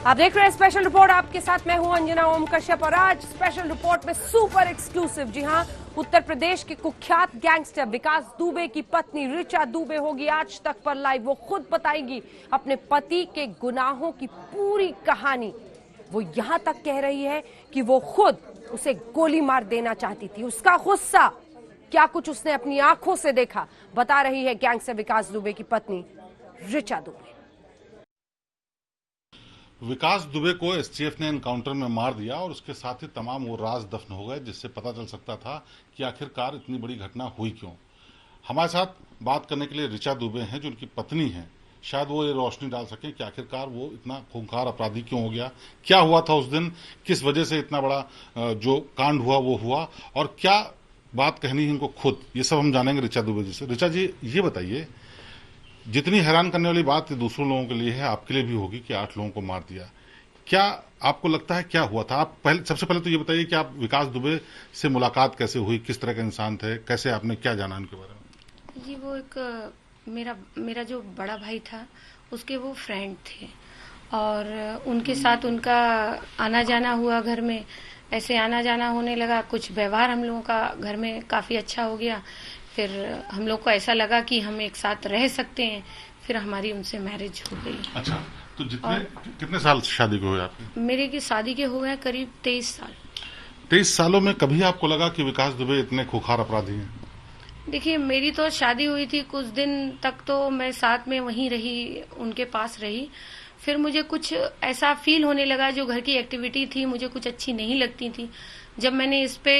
आप देख रहे हैं स्पेशल रिपोर्ट, आपके साथ मैं हूं अंजना ओम कश्यप। और आज स्पेशल रिपोर्ट में सुपर एक्सक्लूसिव, जी हां, उत्तर प्रदेश के कुख्यात गैंगस्टर विकास दुबे की पत्नी ऋचा दुबे होगी आज तक पर लाइव। वो खुद बताएगी अपने पति के गुनाहों की पूरी कहानी। वो यहां तक कह रही है कि वो खुद उसे गोली मार देना चाहती थी। उसका गुस्सा, क्या कुछ उसने अपनी आंखों से देखा, बता रही है गैंगस्टर विकास दुबे की पत्नी ऋचा दुबे। विकास दुबे को एसटीएफ ने एनकाउंटर में मार दिया और उसके साथ ही तमाम वो राज दफन हो गए जिससे पता चल सकता था कि आखिरकार इतनी बड़ी घटना हुई क्यों। हमारे साथ बात करने के लिए ऋचा दुबे हैं जो उनकी पत्नी हैं। शायद वो ये रोशनी डाल सकें कि आखिरकार वो इतना खूंखार अपराधी क्यों हो गया, क्या हुआ था उस दिन, किस वजह से इतना बड़ा जो कांड हुआ वो हुआ, और क्या बात कहनी है इनको खुद, ये सब हम जानेंगे ऋचा दुबे जी से। ऋचा जी, ये बताइए, जितनी हैरान करने वाली बात दूसरों लोगों के लिए है, आपके लिए भी होगी कि 8 लोगों को मार दिया। क्या आपको लगता है क्या हुआ था? आप सबसे पहले तो ये बताइए कि आप विकास दुबे से मुलाकात कैसे हुई, किस तरह के इंसान थे, कैसे आपने क्या जाना उनके बारे में? जी, वो एक मेरा जो बड़ा भाई था उसके वो फ्रेंड थे और उनके साथ उनका आना जाना हुआ। घर में ऐसे आना जाना होने लगा, कुछ व्यवहार हम लोगों का घर में काफी अच्छा हो गया। फिर हम लोग को ऐसा लगा कि हम एक साथ रह सकते हैं। फिर हमारी उनसे मैरिज हो गई। अच्छा, तो कितने साल शादी को हुए आपके? मेरे की शादी के हुए करीब 23 साल। 23 सालों में कभी आपको लगा कि विकास दुबे इतने खूंखार अपराधी हैं? देखिए, मेरी तो शादी हुई थी, कुछ दिन तक तो मैं साथ में वहीं रही, उनके पास रही। फिर मुझे कुछ ऐसा फील होने लगा, जो घर की एक्टिविटी थी मुझे कुछ अच्छी नहीं लगती थी। जब मैंने इस पे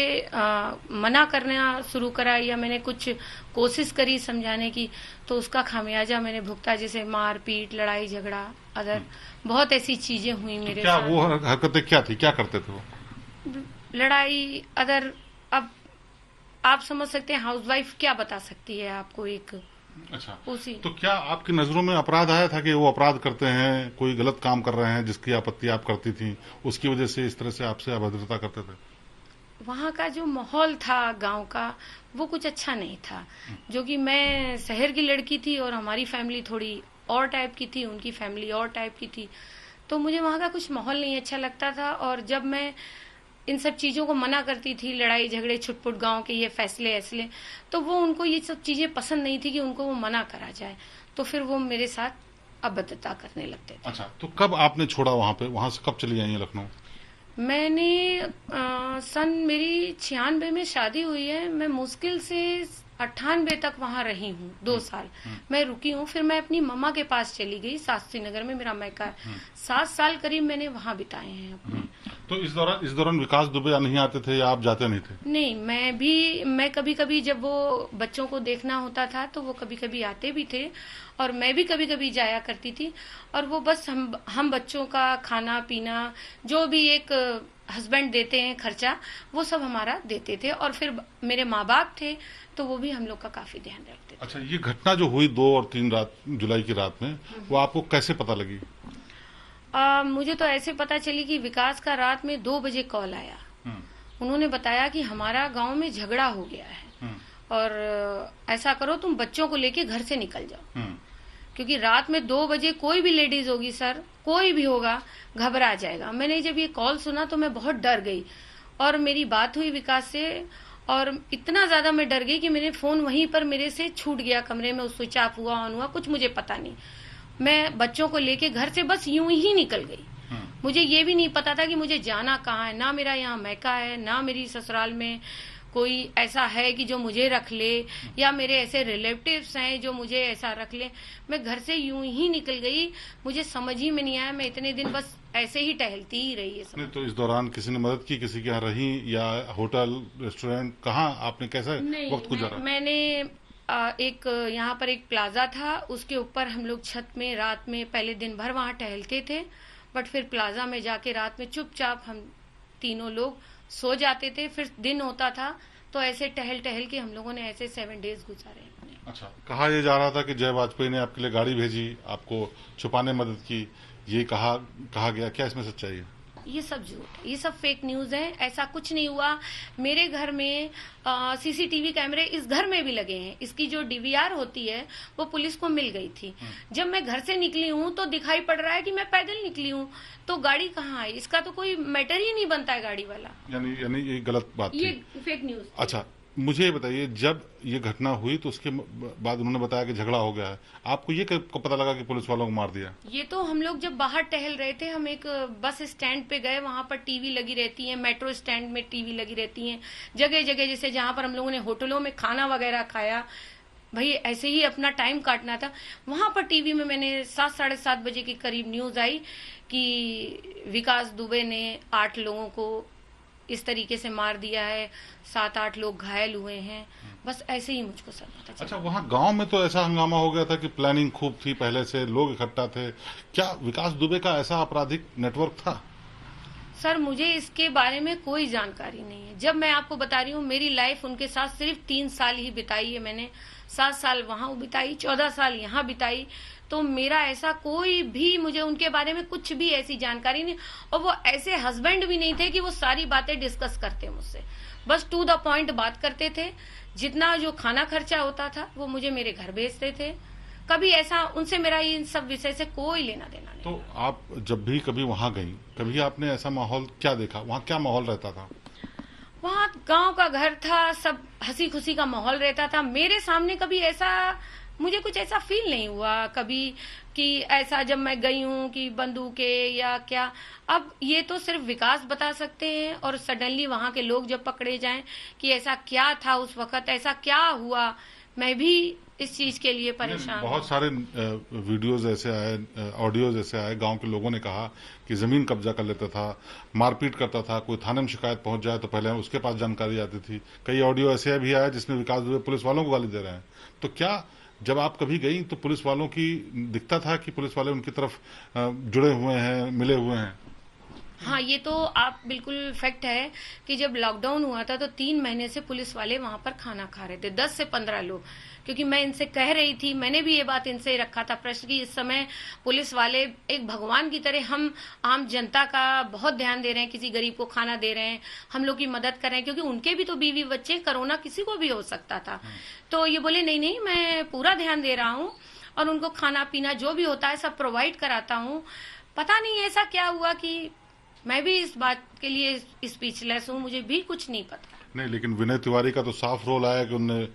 मना करना शुरू करा या मैंने कुछ कोशिश करी समझाने की, तो उसका खामियाजा मैंने भुगता। जैसे मार पीट, लड़ाई झगड़ा, अदर बहुत ऐसी चीजें हुई मेरे क्या साथ। वो हरकतें क्या थी, क्या करते थे वो? लड़ाई, अदर, अब आप समझ सकते हैं हाउसवाइफ क्या बता सकती है आपको एक। अच्छा, उसी तो क्या आपकी नजरों में अपराध आया था कि वो अपराध करते हैं, कोई गलत काम कर रहे हैं जिसकी आपत्ति आप करती थी, उसकी वजह से इस तरह से आपसे अभद्रता करते थे? वहाँ का जो माहौल था गांव का, वो कुछ अच्छा नहीं था। जो कि मैं शहर की लड़की थी और हमारी फैमिली थोड़ी और टाइप की थी, उनकी फैमिली और टाइप की थी, तो मुझे वहाँ का कुछ माहौल नहीं अच्छा लगता था। और जब मैं इन सब चीजों को मना करती थी, लड़ाई झगड़े छुटपुट गांव के ये फैसले ऐसले, तो वो उनको ये सब चीजें पसंद नहीं थी कि उनको वो मना करा जाए। तो फिर वो मेरे साथ अभद्रता करने लगते थे। अच्छा, तो कब आपने छोड़ा वहां पे, वहां से कब चली आई हैं लखनऊ? मैंने सन मेरी 96 में शादी हुई है। मैं मुश्किल से 98 तक वहां रही हूँ, 2 साल मैं रुकी हूँ। फिर मैं अपनी मम्मा के पास चली गई, शास्त्री नगर में मेरा मैका है। 7 साल करीब मैंने वहां बिताए हैं अपने। तो इस दौरान विकास दुबे नहीं आते थे या आप जाते नहीं थे? नहीं, मैं कभी कभी जब वो बच्चों को देखना होता था तो वो कभी कभी आते भी थे और मैं भी कभी कभी जाया करती थी। और वो बस हम बच्चों का खाना पीना, जो भी एक हस्बैंड देते हैं खर्चा, वो सब हमारा देते थे। और फिर मेरे माँ बाप थे तो वो भी हम लोग का काफी ध्यान रखते थे। अच्छा, ये घटना जो हुई 2 और 3 जुलाई की रात में, वो आपको कैसे पता लगी? मुझे तो ऐसे पता चली कि विकास का रात में 2 बजे कॉल आया। उन्होंने बताया कि हमारा गांव में झगड़ा हो गया है और ऐसा करो तुम बच्चों को लेके घर से निकल जाओ, क्योंकि रात में 2 बजे कोई भी लेडीज होगी सर, कोई भी होगा, घबरा जाएगा। मैंने जब ये कॉल सुना तो मैं बहुत डर गई और मेरी बात हुई विकास से और इतना ज्यादा मैं डर गई कि मेरे फोन वहीं पर मेरे से छूट गया, कमरे में स्विच ऑफ हुआ, ऑन हुआ, कुछ मुझे पता नहीं। मैं बच्चों को लेके घर से बस यूं ही निकल गई। मुझे ये भी नहीं पता था कि मुझे जाना कहाँ है, ना मेरा यहाँ मैका है, ना मेरी ससुराल में कोई ऐसा है कि जो मुझे रख ले, या मेरे ऐसे रिलेटिव्स हैं जो मुझे ऐसा रख ले। मैं घर से यूं ही निकल गई, मुझे समझ ही में नहीं आया। मैं इतने दिन बस ऐसे ही टहलती ही रही है। तो इस दौरान किसी ने मदद की, किसी के यहाँ रही या होटल रेस्टोरेंट, कहाँ आपने कैसे वक्त गुजारा? मैंने एक यहाँ पर एक प्लाजा था, उसके ऊपर हम लोग छत में रात में पहले दिन भर वहाँ टहलते थे। बट फिर प्लाजा में जाके रात में चुपचाप हम तीनों लोग सो जाते थे। फिर दिन होता था तो ऐसे टहल टहल के हम लोगों ने ऐसे 7 डेज गुजारे अपने। अच्छा, कहा यह जा रहा था कि जय वाजपेयी ने आपके लिए गाड़ी भेजी, आपको छुपाने मदद की, ये कहा गया, क्या इसमें सच्चाई है? ये सब झूठ है, ये सब फेक न्यूज है। ऐसा कुछ नहीं हुआ। मेरे घर में सीसीटीवी कैमरे इस घर में भी लगे हैं। इसकी जो डीवीआर होती है वो पुलिस को मिल गई थी। जब मैं घर से निकली हूँ तो दिखाई पड़ रहा है कि मैं पैदल निकली हूँ, तो गाड़ी कहाँ है? इसका तो कोई मैटर ही नहीं बनता है गाड़ी वाला। यानी ये गलत बात थी। ये फेक न्यूज। अच्छा, मुझे ये बताइए, जब ये घटना हुई तो उसके बाद उन्होंने बताया कि झगड़ा हो गया है, आपको ये कब पता लगा कि पुलिस वालों को मार दिया? ये तो हम लोग जब बाहर टहल रहे थे, हम एक बस स्टैंड पे गए, वहां पर टीवी लगी रहती है, मेट्रो स्टैंड में टीवी लगी रहती है, जगह जगह, जैसे जहां पर हम लोगों ने होटलों में खाना वगैरह खाया, भाई ऐसे ही अपना टाइम काटना था, वहां पर टीवी में मैंने 7 साढ़े 7 बजे के करीब न्यूज आई कि विकास दुबे ने 8 लोगों को इस तरीके से मार दिया है, 7-8 लोग घायल हुए हैं। बस ऐसे ही मुझको सब पता चला। अच्छा, वहाँ गांव में तो ऐसा हंगामा हो गया था कि प्लानिंग खूब थी, पहले से लोग इकट्ठा थे। क्या विकास दुबे का ऐसा आपराधिक नेटवर्क था? सर, मुझे इसके बारे में कोई जानकारी नहीं है। जब मैं आपको बता रही हूँ, मेरी लाइफ उनके साथ सिर्फ 3 साल ही बिताई है मैंने। 7 साल वहां बिताई, 14 साल यहाँ बिताई, तो मेरा ऐसा कोई भी, मुझे उनके बारे में कुछ भी ऐसी जानकारी नहीं। और वो ऐसे हस्बैंड भी नहीं थे कि वो सारी बातें डिस्कस करते मुझसे, बस टू द पॉइंट बात करते थे। जितना जो खाना खर्चा होता था वो मुझे मेरे घर भेजते थे। कभी ऐसा उनसे मेरा इन सब विषय से कोई लेना देना नहीं। तो आप जब भी कभी वहां गई, कभी आपने ऐसा माहौल क्या देखा? वहाँ क्या माहौल रहता था? वहाँ गांव का घर था, सब हंसी खुशी का माहौल रहता था। मेरे सामने कभी ऐसा, मुझे कुछ ऐसा फील नहीं हुआ कभी कि ऐसा जब मैं गई हूँ कि बंदूकें या क्या। अब ये तो सिर्फ विकास बता सकते हैं, और सडनली वहाँ के लोग जब पकड़े जाएं कि ऐसा क्या था उस वक्त, ऐसा क्या हुआ, मैं भी इस चीज के लिए परेशान। बहुत सारे वीडियोज ऐसे आए, ऑडियोज ऐसे आए, गांव के लोगों ने कहा कि जमीन कब्जा कर लेता था, मारपीट करता था, कोई थाने में शिकायत पहुंच जाए तो पहले उसके पास जानकारी आती थी। कई ऑडियो ऐसे भी आए जिसमें विकास दुबे पुलिस वालों को गाली दे रहे हैं। तो क्या जब आप कभी गई तो पुलिस वालों की दिखता था कि पुलिस वाले उनकी तरफ जुड़े हुए हैं, मिले हुए हैं? हाँ, ये तो आप बिल्कुल फैक्ट है कि जब लॉकडाउन हुआ था तो 3 महीने से पुलिस वाले वहां पर खाना खा रहे थे, 10 से 15 लोग। क्योंकि मैं इनसे कह रही थी, मैंने भी ये बात इनसे रखा था प्रश्न कि इस समय पुलिस वाले एक भगवान की तरह हम आम जनता का बहुत ध्यान दे रहे हैं, किसी गरीब को खाना दे रहे हैं, हम लोग की मदद कर रहे हैं, क्योंकि उनके भी तो बीवी बच्चे, कोरोना किसी को भी हो सकता था। तो ये बोले नहीं नहीं, मैं पूरा ध्यान दे रहा हूँ और उनको खाना पीना जो भी होता है सब प्रोवाइड कराता हूँ। पता नहीं ऐसा क्या हुआ कि मैं भी इस बात के लिए स्पीचलेस हूँ, मुझे भी कुछ नहीं पता। नहीं, लेकिन विनय तिवारी का तो साफ रोल आया कि उन्होंने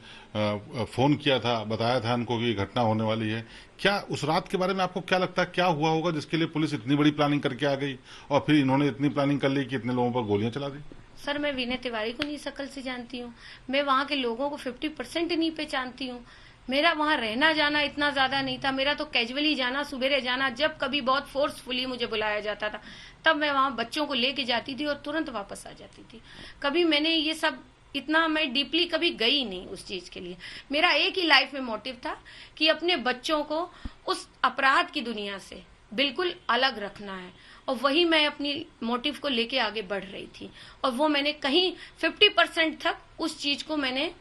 फोन किया था, बताया था इनको कि घटना होने वाली है। क्या उस रात के बारे में आपको क्या लगता है, क्या हुआ होगा जिसके लिए पुलिस इतनी बड़ी प्लानिंग करके आ गई और फिर इन्होंने इतनी प्लानिंग कर ली कि इतने लोगों पर गोलियां चला दी? सर, मैं विनय तिवारी को नहीं शकल से जानती हूँ, मैं वहाँ के लोगों को 50% नहीं पहचानती हूँ। मेरा वहाँ रहना जाना इतना ज्यादा नहीं था, मेरा तो कैजुअली जाना, सुबेरे जाना, जब कभी बहुत फोर्सफुली मुझे बुलाया जाता था तब मैं वहाँ बच्चों को लेके जाती थी और तुरंत वापस आ जाती थी। कभी मैंने ये सब इतना मैं डीपली कभी गई नहीं उस चीज के लिए। मेरा एक ही लाइफ में मोटिव था कि अपने बच्चों को उस अपराध की दुनिया से बिल्कुल अलग रखना है, और वही मैं अपनी मोटिव को लेके आगे बढ़ रही थी। और वो मैंने कहीं 50% तक उस चीज को मैंने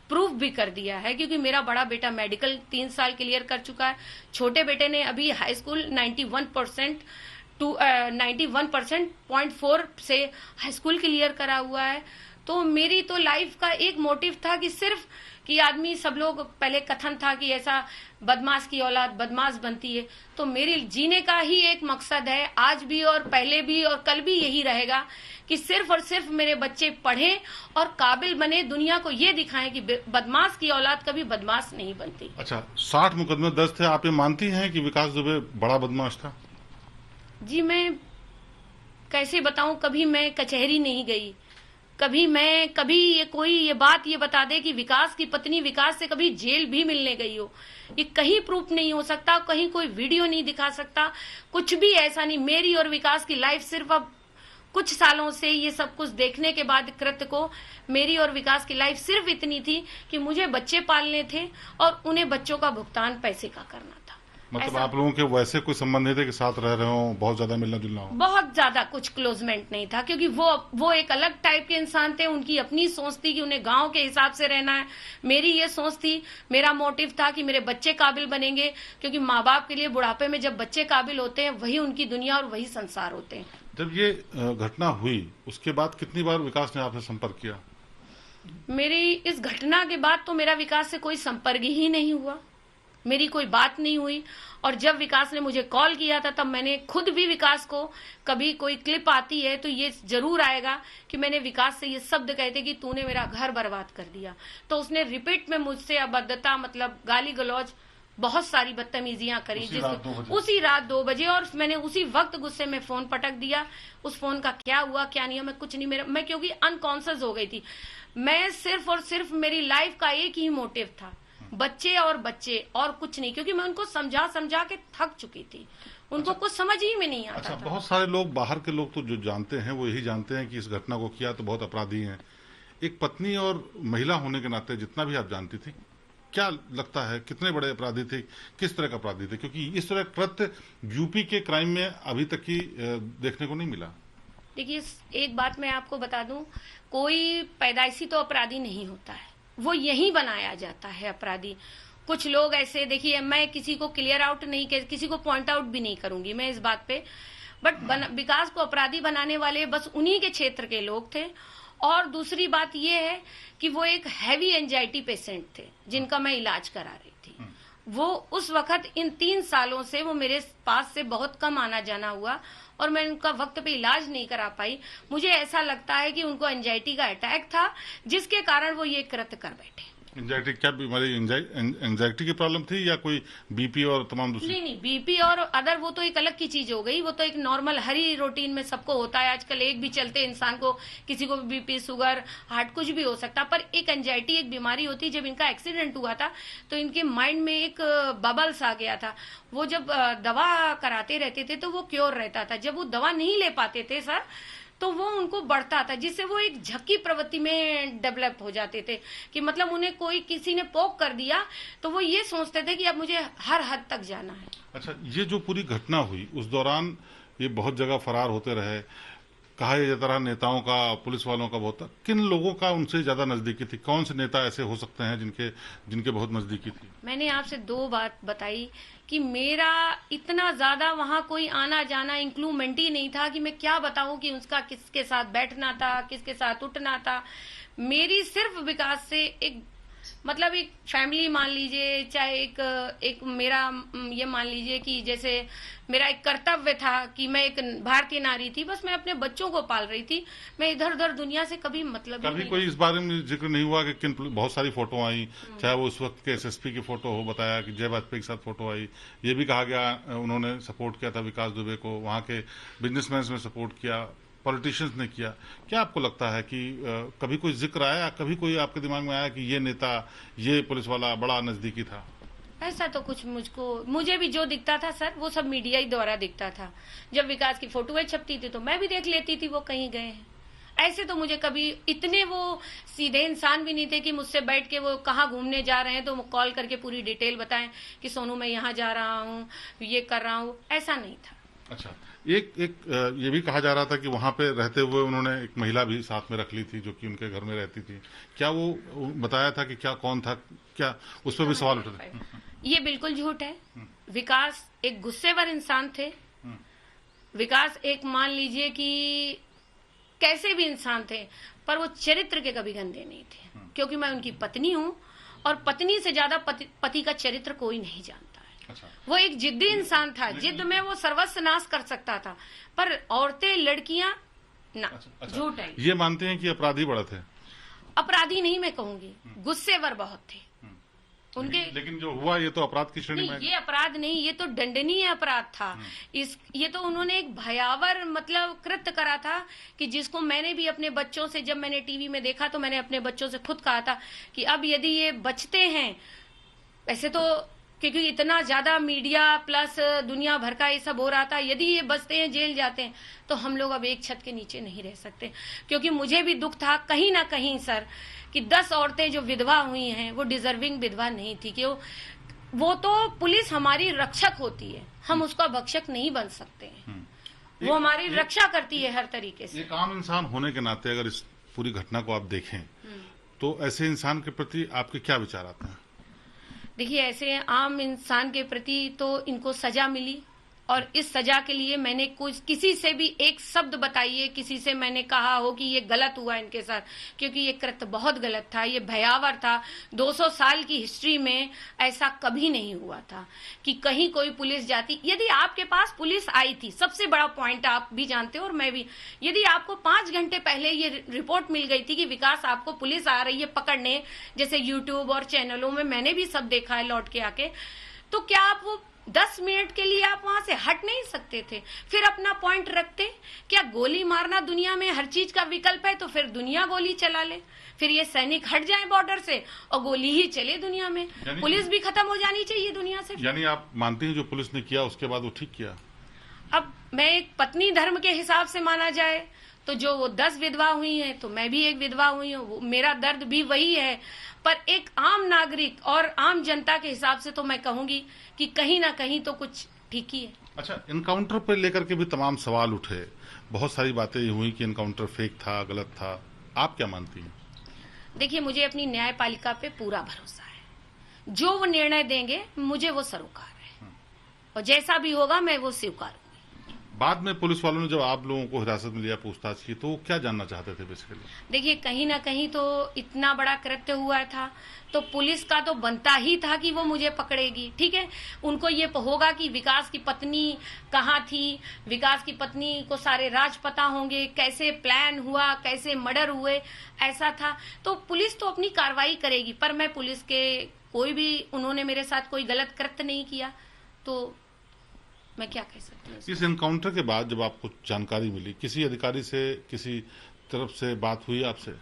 प्रूफ भी कर दिया है, क्योंकि मेरा बड़ा बेटा मेडिकल 3 साल क्लियर कर चुका है, छोटे बेटे ने अभी हाई स्कूल 91.4 से हाई स्कूल क्लियर करा हुआ है। तो मेरी तो लाइफ का एक मोटिव था कि सिर्फ कि आदमी, सब लोग पहले कथन था कि ऐसा बदमाश की औलाद बदमाश बनती है, तो मेरे जीने का ही एक मकसद है, आज भी और पहले भी और कल भी यही रहेगा कि सिर्फ और सिर्फ मेरे बच्चे पढ़ें और काबिल बने, दुनिया को ये दिखाएं कि बदमाश की औलाद कभी बदमाश नहीं बनती। अच्छा, 60 मुकदमे दर्ज थे, आप ये मानती हैं कि विकास दुबे बड़ा बदमाश था? जी, मैं कैसे बताऊं, कभी मैं कचहरी नहीं गई, कभी ये कोई ये बात ये बता दे कि विकास की पत्नी विकास से कभी जेल भी मिलने गई हो, ये कहीं प्रूफ नहीं हो सकता, कहीं कोई वीडियो नहीं दिखा सकता, कुछ भी ऐसा नहीं। मेरी और विकास की लाइफ सिर्फ अब कुछ सालों से ये सब कुछ देखने के बाद कृत्य को, मेरी और विकास की लाइफ सिर्फ इतनी थी कि मुझे बच्चे पालने थे और उन्हें बच्चों का भुगतान पैसे का करना था। मतलब आप लोगों के वैसे कोई संबंध नहीं थे कि साथ रह रहे हो, बहुत ज्यादा मिलना जुलना हो? बहुत ज्यादा कुछ क्लोजमेंट नहीं था, क्योंकि वो एक अलग टाइप के इंसान थे। उनकी अपनी सोच थी कि उन्हें गांव के हिसाब से रहना है। मेरी ये सोच थी, मेरा मोटिव था कि मेरे बच्चे काबिल बनेंगे, क्योंकि माँ बाप के लिए बुढ़ापे में जब बच्चे काबिल होते हैं वही उनकी दुनिया और वही संसार होते हैं। जब ये घटना हुई उसके बाद कितनी बार विकास ने आपसे संपर्क किया? मेरी इस घटना के बाद तो मेरा विकास से कोई संपर्क ही नहीं हुआ, मेरी कोई बात नहीं हुई। और जब विकास ने मुझे कॉल किया था तब मैंने खुद भी विकास को, कभी कोई क्लिप आती है तो ये जरूर आएगा कि मैंने विकास से ये शब्द कहते कि तूने मेरा घर बर्बाद कर दिया। तो उसने रिपीट में मुझसे अभद्रता, मतलब गाली गलौज, बहुत सारी बदतमीजियां करी उसी रात 2 बजे। और मैंने उसी वक्त गुस्से में फोन पटक दिया। उस फोन का क्या हुआ क्या नहीं हुआ मैं कुछ नहीं, मैं क्योंकि अनकॉन्शियस हो गई थी। मैं सिर्फ और सिर्फ, मेरी लाइफ का एक ही मोटिव था, बच्चे और बच्चे, और कुछ नहीं, क्योंकि मैं उनको समझा समझा के थक चुकी थी। उनको कुछ समझ ही में नहीं आता था। बहुत सारे लोग, बाहर के लोग तो जो जानते हैं वो यही जानते हैं कि इस घटना को किया तो बहुत अपराधी हैं। एक पत्नी और महिला होने के नाते जितना भी आप जानती थी, क्या लगता है कितने बड़े अपराधी थे, किस तरह का अपराधी थे? क्योंकि इस तरह कृत्य यूपी के क्राइम में अभी तक की देखने को नहीं मिला। देखिए, एक बात मैं आपको बता दूं, कोई पैदाइशी तो अपराधी नहीं होता है, वो यही बनाया जाता है अपराधी। कुछ लोग ऐसे, देखिए मैं किसी को क्लियर आउट नहीं, किसी को पॉइंट आउट भी नहीं करूंगी मैं इस बात पे, बट विकास को अपराधी बनाने वाले बस उन्हीं के क्षेत्र के लोग थे। और दूसरी बात ये है कि वो एक हैवी एंजाइटी पेशेंट थे जिनका मैं इलाज करा रही थी। वो उस वक्त, इन 3 सालों से वो मेरे पास से बहुत कम आना जाना हुआ और मैं उनका वक्त पे इलाज नहीं करा पाई। मुझे ऐसा लगता है कि उनको एंजाइटी का अटैक था जिसके कारण वो ये कृत्य कर बैठे। एंजाइटी क्या बीमारी? एंजाइटी की प्रॉब्लम थी या कोई बीपी और तमाम दूसरी? नहीं, बीपी और अदर वो तो एक अलग की चीज हो गई। वो तो एक नॉर्मल हरी रूटीन में सबको होता है आजकल, एक भी चलते इंसान को, किसी को बीपी, शुगर, हार्ट, कुछ भी हो सकता। पर एक एंजाइटी एक बीमारी होती है। जब इनका एक्सीडेंट हुआ था तो इनके माइंड में एक बबल्स आ गया था। वो जब दवा कराते रहते थे तो वो क्योर रहता था। जब वो दवा नहीं ले पाते थे सर, तो वो उनको बढ़ता था, जिससे वो एक झक्की प्रवृत्ति में डेवलप हो जाते थे कि मतलब उन्हें कोई, किसी ने पोक कर दिया तो वो ये सोचते थे कि अब मुझे हर हद तक जाना है। अच्छा, ये जो पूरी घटना हुई उस दौरान ये बहुत जगह फरार होते रहे, कहा जाता रहा नेताओं का, पुलिस वालों का बहुत, किन लोगों का उनसे ज्यादा नजदीकी थी? कौन से नेता ऐसे हो सकते हैं जिनके बहुत नजदीकी थी? मैंने आपसे 2 बात बताई कि मेरा इतना ज्यादा वहां कोई आना जाना इंक्लूमेंट ही नहीं था कि मैं क्या बताऊं कि उसका किसके साथ बैठना था, किसके साथ उठना था। मेरी सिर्फ विकास से एक, मतलब एक फैमिली मान लीजिए, चाहे एक मेरा ये मान लीजिए कि जैसे मेरा एक कर्तव्य था कि मैं एक भारतीय नारी थी, बस मैं अपने बच्चों को पाल रही थी। मैं इधर उधर दुनिया से कभी मतलब कभी कोई इस बारे में जिक्र नहीं हुआ कि किन, बहुत सारी फोटो आई, चाहे वो उस वक्त के एसएसपी की फोटो हो, बताया कि जय वाजपेयी के साथ फोटो आई, ये भी कहा गया उन्होंने सपोर्ट किया था विकास दुबे को, वहां के बिजनेसमैन ने सपोर्ट किया, पॉलिटिशियंस ने किया। क्या आपको लगता है कि कभी कोई जिक्र आया, कभी कोई आपके दिमाग में आया कि ये नेता, ये पुलिस वाला बड़ा नजदीकी था? ऐसा तो कुछ मुझे भी जो दिखता था सर, वो सब मीडिया ही द्वारा दिखता था। जब विकास की फोटोएं छपती थी तो मैं भी देख लेती थी वो कहीं गए हैं। ऐसे तो मुझे कभी, इतने वो सीधे इंसान भी नहीं थे कि मुझसे बैठ के वो कहाँ घूमने जा रहे हैं तो कॉल करके पूरी डिटेल बताएं कि सोनू मैं यहाँ जा रहा हूँ, ये कर रहा हूँ, ऐसा नहीं था। अच्छा, एक ये भी कहा जा रहा था कि वहां पे रहते हुए उन्होंने एक महिला भी साथ में रख ली थी जो कि उनके घर में रहती थी। क्या वो बताया था कि क्या, कौन था, क्या उस पर भी सवाल उठे थे? ये बिल्कुल झूठ है। विकास एक गुस्सेवर इंसान थे। विकास एक, मान लीजिए कि कैसे भी इंसान थे, पर वो चरित्र के कभी गंदे नहीं थे, क्योंकि मैं उनकी पत्नी हूँ और पत्नी से ज्यादा पति का चरित्र कोई नहीं जानता। अच्छा। वो एक जिद्दी इंसान था, जिद में वो सर्वस्व नाश कर सकता था, पर औरतें, लड़कियां ना। अच्छा। झूठ है। ये मानते हैं कि अपराधी बड़ा थे? अपराधी नहीं मैं कहूंगी, गुस्सेवर बहुत थे उनके। लेकिन जो हुआ ये तो अपराध की श्रेणी में? ये अपराध नहीं, ये तो दंडनीय अपराध था। ये तो उन्होंने एक भयावर मतलब कृत्य करा था कि जिसको मैंने भी अपने बच्चों से, जब मैंने टीवी में देखा तो मैंने अपने बच्चों से खुद कहा था कि अब यदि ये बचते हैं, ऐसे तो क्योंकि इतना ज्यादा मीडिया प्लस दुनिया भर का ये सब हो रहा था, यदि ये बचते हैं, जेल जाते हैं, तो हम लोग अब एक छत के नीचे नहीं रह सकते। क्योंकि मुझे भी दुख था कहीं ना कहीं सर कि 10 औरतें जो विधवा हुई हैं वो डिजर्विंग विधवा नहीं थी, कि वो वो तो पुलिस हमारी रक्षक होती है, हम उसका भक्षक नहीं बन सकते हैं। वो हमारी रक्षा करती है हर तरीके से। एक आम इंसान होने के नाते अगर इस पूरी घटना को आप देखें तो ऐसे इंसान के प्रति आपके क्या विचार आते हैं? देखिए, ऐसे आम इंसान के प्रति तो इनको सजा मिली, और इस सजा के लिए मैंने किसी से भी एक शब्द बताइए, किसी से मैंने कहा हो कि ये गलत हुआ इनके साथ, क्योंकि ये कृत्य बहुत गलत था, ये भयावह था। 200 साल की हिस्ट्री में ऐसा कभी नहीं हुआ था कि कहीं कोई पुलिस जाती। यदि आपके पास पुलिस आई थी, सबसे बड़ा पॉइंट आप भी जानते हो और मैं भी, यदि आपको 5 घंटे पहले ये रिपोर्ट मिल गई थी कि विकास आपको पुलिस आ रही है पकड़ने, जैसे यूट्यूब और चैनलों में मैंने भी सब देखा है लौट के आके, तो क्या आप वो 10 मिनट के लिए आप वहां से हट नहीं सकते थे? फिर अपना पॉइंट रखते। क्या गोली मारना दुनिया में हर चीज का विकल्प है? तो फिर दुनिया गोली चला ले, फिर ये सैनिक हट जाए बॉर्डर से और गोली ही चले दुनिया में। पुलिस भी खत्म हो जानी चाहिए दुनिया से। यानी आप मानते हैं जो पुलिस ने किया उसके बाद वो ठीक किया? अब मैं एक पत्नी धर्म के हिसाब से माना जाए तो जो वो 10 विधवा हुई हैं, तो मैं भी एक विधवा हुई हूँ, मेरा दर्द भी वही है। पर एक आम नागरिक और आम जनता के हिसाब से तो मैं कहूंगी कि कहीं ना कहीं तो कुछ ठीक ही है। अच्छा, इनकाउंटर पर लेकर के भी तमाम सवाल उठे, बहुत सारी बातें हुई कि इनकाउंटर फेक था, गलत था। आप क्या मानती हैं? देखिए, मुझे अपनी न्यायपालिका पे पूरा भरोसा है। जो वो निर्णय देंगे मुझे वो सरोकार है, और जैसा भी होगा मैं वो स्वीकार। बाद में पुलिस वालों ने जब आप लोगों को हिरासत में लिया, पूछताछ की, तो क्या जानना चाहते थे बेसिकली? देखिए, कहीं ना कहीं तो इतना बड़ा कृत्य हुआ था तो पुलिस का तो बनता ही था कि वो मुझे पकड़ेगी। ठीक है, उनको ये होगा कि विकास की पत्नी कहाँ थी, विकास की पत्नी को सारे राज पता होंगे, कैसे प्लान हुआ, कैसे मर्डर हुए, ऐसा था। तो पुलिस तो अपनी कार्रवाई करेगी, पर मैं पुलिस के कोई भी, उन्होंने मेरे साथ कोई गलत कृत्य नहीं किया, तो मैं क्या कह सकती हूँ। इस एनकाउंटर के बाद जब आपको जानकारी मिली, किसी अधिकारी से, किसी तरफ से बात हुई आपसे?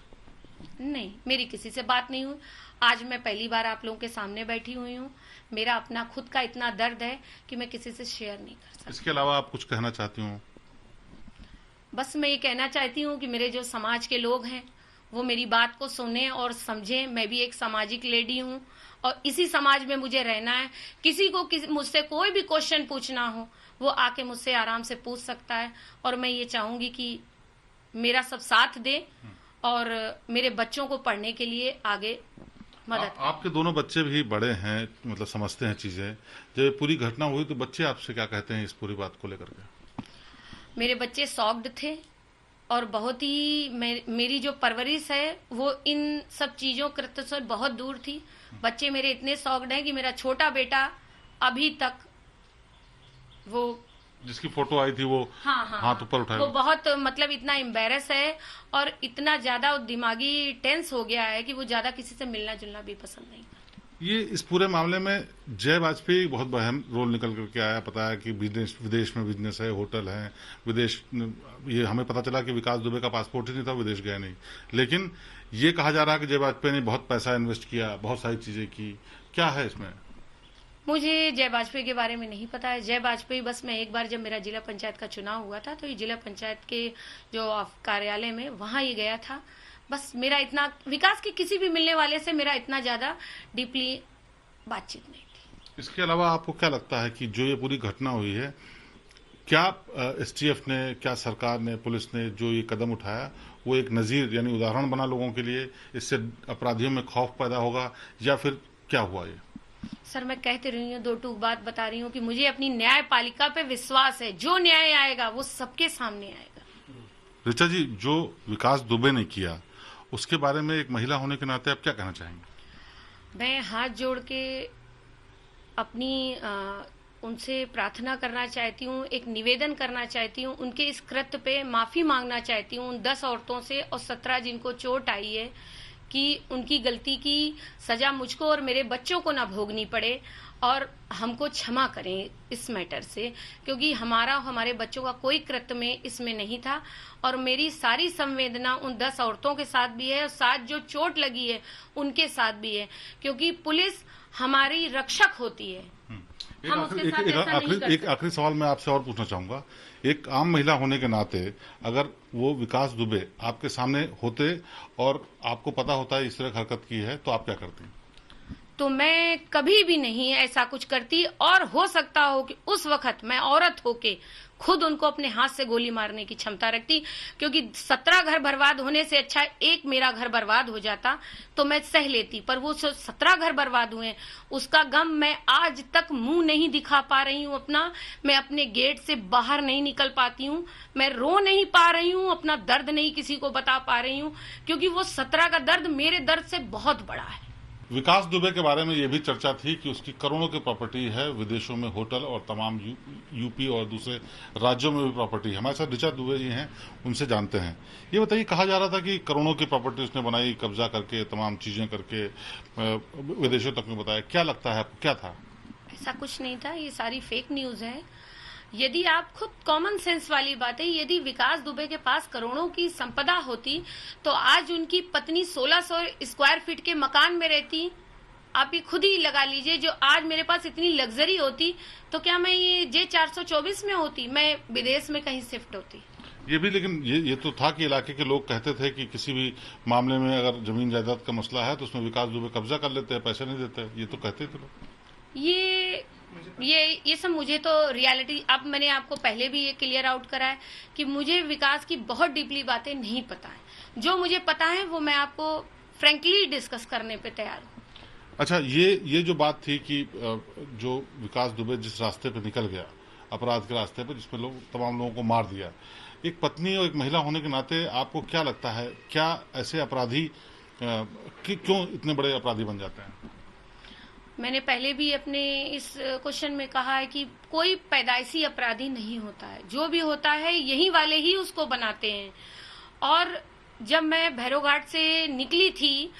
नहीं, मेरी किसी से बात नहीं हुई। आज मैं पहली बार आप लोगों के सामने बैठी हुई हूँ। मेरा अपना खुद का इतना दर्द है कि मैं किसी से शेयर नहीं कर सकती। इसके अलावा आप कुछ कहना चाहती हूँ? बस मैं ये कहना चाहती हूँ कि मेरे जो समाज के लोग हैं वो मेरी बात को सुने और समझें। मैं भी एक सामाजिक लेडी हूँ और इसी समाज में मुझे रहना है। किसी को मुझसे कोई भी क्वेश्चन पूछना हो वो आके मुझसे आराम से पूछ सकता है, और मैं ये चाहूंगी कि मेरा सब साथ दे और मेरे बच्चों को पढ़ने के लिए आगे मदद। आपके दोनों बच्चे भी बड़े हैं, मतलब समझते हैं चीजें। जब ये पूरी घटना हुई तो बच्चे आपसे क्या कहते हैं इस पूरी बात को लेकर के? मेरे बच्चे शॉक्ड थे और बहुत ही मेरी जो परवरिश है वो इन सब चीजों कृत्य से बहुत दूर थी। बच्चे मेरे इतने शॉक्ड हैं कि मेरा छोटा बेटा अभी तक, वो जिसकी फोटो आई थी वो हाथ ऊपर उठाया, वो बहुत मतलब इतना एम्बेरस है और इतना ज्यादा दिमागी टेंस हो गया है कि वो ज्यादा किसी से मिलना जुलना भी पसंद नहीं करता। ये इस पूरे मामले में जय वाजपेयी बहुत अहम रोल निकल करके आया। पता है कि विदेश में बिजनेस है, होटल है, विदेश, ये हमें पता चला कि विकास दुबे का पासपोर्ट ही नहीं था, विदेश गए नहीं। लेकिन ये कहा जा रहा है कि जय वाजपेयी ने बहुत पैसा इन्वेस्ट किया, बहुत सारी चीजें की। क्या है इसमें? मुझे जय वाजपेयी के बारे में नहीं पता है। जय वाजपेयी बस मैं एक बार जब मेरा जिला पंचायत का चुनाव हुआ था तो ये जिला पंचायत के जो कार्यालय में वहां ये गया था। बस मेरा इतना विकास के किसी भी मिलने वाले से मेरा इतना ज्यादा डीपली बातचीत नहीं थी। इसके अलावा आपको क्या लगता है कि जो ये पूरी घटना हुई है, क्या एसटीएफ ने, क्या सरकार ने, पुलिस ने जो ये कदम उठाया वो एक नजीर यानी उदाहरण बना लोगों के लिए? इससे अपराधियों में खौफ पैदा होगा या फिर क्या हुआ ये? सर, मैं कहते रही हूँ, 2 टूक बात बता रही हूँ कि मुझे अपनी न्यायपालिका पे विश्वास है। जो न्याय आएगा वो सबके सामने आएगा। ऋचा जी, जो विकास दुबे ने किया उसके बारे में एक महिला होने के नाते आप क्या कहना चाहेंगे? मैं हाथ जोड़ के अपनी उनसे प्रार्थना करना चाहती हूँ, एक निवेदन करना चाहती हूँ, उनके इस कृत्य पे माफी मांगना चाहती हूँ उन 10 औरतों से और 17 जिनको चोट आई है, कि उनकी गलती की सजा मुझको और मेरे बच्चों को ना भोगनी पड़े और हमको क्षमा करें इस मैटर से, क्योंकि हमारे बच्चों का कोई कृत्य में इसमें नहीं था। और मेरी सारी संवेदना उन 10 औरतों के साथ भी है और साथ जो चोट लगी है उनके साथ भी है, क्योंकि पुलिस हमारी रक्षक होती है। एक आखिरी सवाल मैं आपसे और पूछना चाहूंगा। एक आम महिला होने के नाते अगर वो विकास दुबे आपके सामने होते और आपको पता होता है इस तरह हरकत की है तो आप क्या करती? तो मैं कभी भी नहीं ऐसा कुछ करती, और हो सकता हो कि उस वक्त मैं औरत होके खुद उनको अपने हाथ से गोली मारने की क्षमता रखती, क्योंकि 17 घर बर्बाद होने से अच्छा एक मेरा घर बर्बाद हो जाता तो मैं सह लेती। पर वो 17 घर बर्बाद हुए, उसका गम मैं आज तक मुंह नहीं दिखा पा रही हूँ अपना। मैं अपने गेट से बाहर नहीं निकल पाती हूँ, मैं रो नहीं पा रही हूँ, अपना दर्द नहीं किसी को बता पा रही हूँ, क्योंकि वो 17 का दर्द मेरे दर्द से बहुत बड़ा है। विकास दुबे के बारे में यह भी चर्चा थी कि उसकी करोड़ों की प्रॉपर्टी है, विदेशों में होटल और तमाम यूपी और दूसरे राज्यों में भी प्रॉपर्टी है। हमारे साथ ऋचा दुबे जी हैं, उनसे जानते हैं। ये बताइए, कहा जा रहा था कि करोड़ों की प्रॉपर्टी उसने बनाई, कब्जा करके तमाम चीजें करके विदेशों तक में बताया। क्या लगता है, क्या था? ऐसा कुछ नहीं था, ये सारी फेक न्यूज है। यदि आप खुद कॉमन सेंस वाली बात है, यदि विकास दुबे के पास करोड़ों की संपदा होती तो आज उनकी पत्नी 1600 स्क्वायर फीट के मकान में रहती। आप ये खुद ही लगा लीजिए, जो आज मेरे पास इतनी लग्जरी होती तो क्या मैं ये J424 में होती, मैं विदेश में कहीं शिफ्ट होती। ये भी, लेकिन ये तो था कि इलाके के लोग कहते थे कि किसी भी मामले में अगर जमीन जायदाद का मसला है तो उसमें विकास दुबे कब्जा कर लेते हैं, पैसे नहीं देते, ये तो कहते थे लोग। ये सब मुझे तो रियलिटी, अब मैंने आपको पहले भी ये क्लियर आउट करा है कि मुझे विकास की बहुत डीपली बातें नहीं पता है। जो मुझे पता है वो मैं आपको फ्रैंकली डिस्कस करने पे तैयार हूँ। अच्छा, ये जो बात थी कि जो विकास दुबे जिस रास्ते पे निकल गया, अपराध के रास्ते पे, जिसमें तमाम लोगों को मार दिया, एक पत्नी और एक महिला होने के नाते आपको क्या लगता है, क्या ऐसे अपराधी क्यों इतने बड़े अपराधी बन जाते हैं? मैंने पहले भी अपने इस क्वेश्चन में कहा है कि कोई पैदाइशी अपराधी नहीं होता है, जो भी होता है यही वाले ही उसको बनाते हैं। और जब मैं भैरवघाट से निकली थी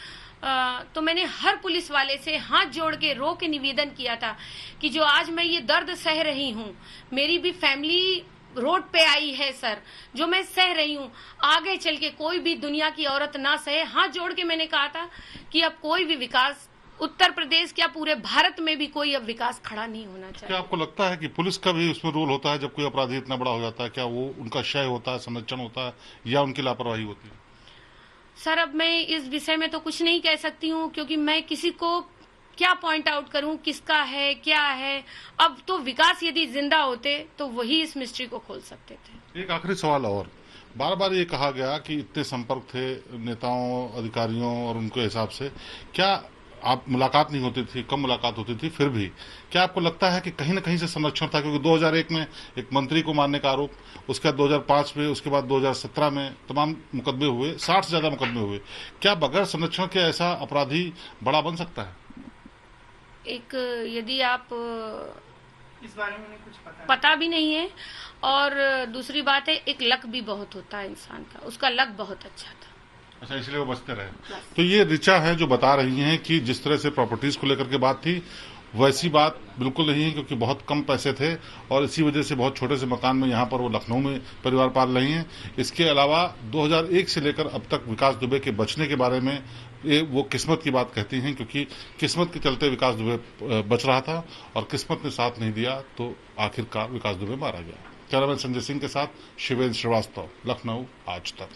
तो मैंने हर पुलिस वाले से हाथ जोड़ के रो के निवेदन किया था कि जो आज मैं ये दर्द सह रही हूँ, मेरी भी फैमिली रोड पे आई है सर, जो मैं सह रही हूँ, आगे चल के कोई भी दुनिया की औरत ना सहे। हाथ जोड़ के मैंने कहा था कि अब कोई भी विकास उत्तर प्रदेश, क्या पूरे भारत में भी कोई अब विकास खड़ा नहीं होना चाहिए। क्या आपको लगता है कि पुलिस का भी उसमें रोल होता है जब कोई अपराधी इतना बड़ा हो जाता है? क्या वो उनका क्षय होता है, संरक्षण होता है, या उनकी लापरवाही होती है? सर, अब मैं इस विषय में तो कुछ नहीं कह सकती हूँ, क्योंकि मैं किसी को क्या पॉइंट आउट करूं, किसका है क्या है। अब तो विकास यदि जिंदा होते तो वही इस मिस्ट्री को खोल सकते थे। एक आखिरी सवाल और, बार बार ये कहा गया कि इतने संपर्क थे नेताओं, अधिकारियों और उनके हिसाब से, क्या आप मुलाकात नहीं होती थी, कम मुलाकात होती थी, फिर भी क्या आपको लगता है कि कहीं न कहीं से संरक्षण था? क्योंकि 2001 में एक मंत्री को मारने का आरोप, उसके बाद 2005 में, उसके बाद 2017 में तमाम मुकदमे हुए, 60 से ज्यादा मुकदमे हुए। क्या बगैर संरक्षण के ऐसा अपराधी बड़ा बन सकता है? एक, यदि आप इस बारे में कुछ पता भी नहीं है, और दूसरी बात है, एक लक भी बहुत होता है इंसान का, उसका लक बहुत अच्छा था। अच्छा, इसलिए वो बचते रहे। तो ये ऋचा है जो बता रही हैं कि जिस तरह से प्रॉपर्टीज को लेकर के बात थी, वैसी बात बिल्कुल नहीं है, क्योंकि बहुत कम पैसे थे और इसी वजह से बहुत छोटे से मकान में यहाँ पर वो लखनऊ में परिवार पाल रही हैं। इसके अलावा 2001 से लेकर अब तक विकास दुबे के बचने के बारे में वो किस्मत की बात कहती हैं, क्योंकि किस्मत के चलते विकास दुबे बच रहा था और किस्मत ने साथ नहीं दिया तो आखिरकार विकास दुबे मारा गया। कैमरामैन संजय सिंह के साथ शिवेंद्र श्रीवास्तव, लखनऊ, आज तक।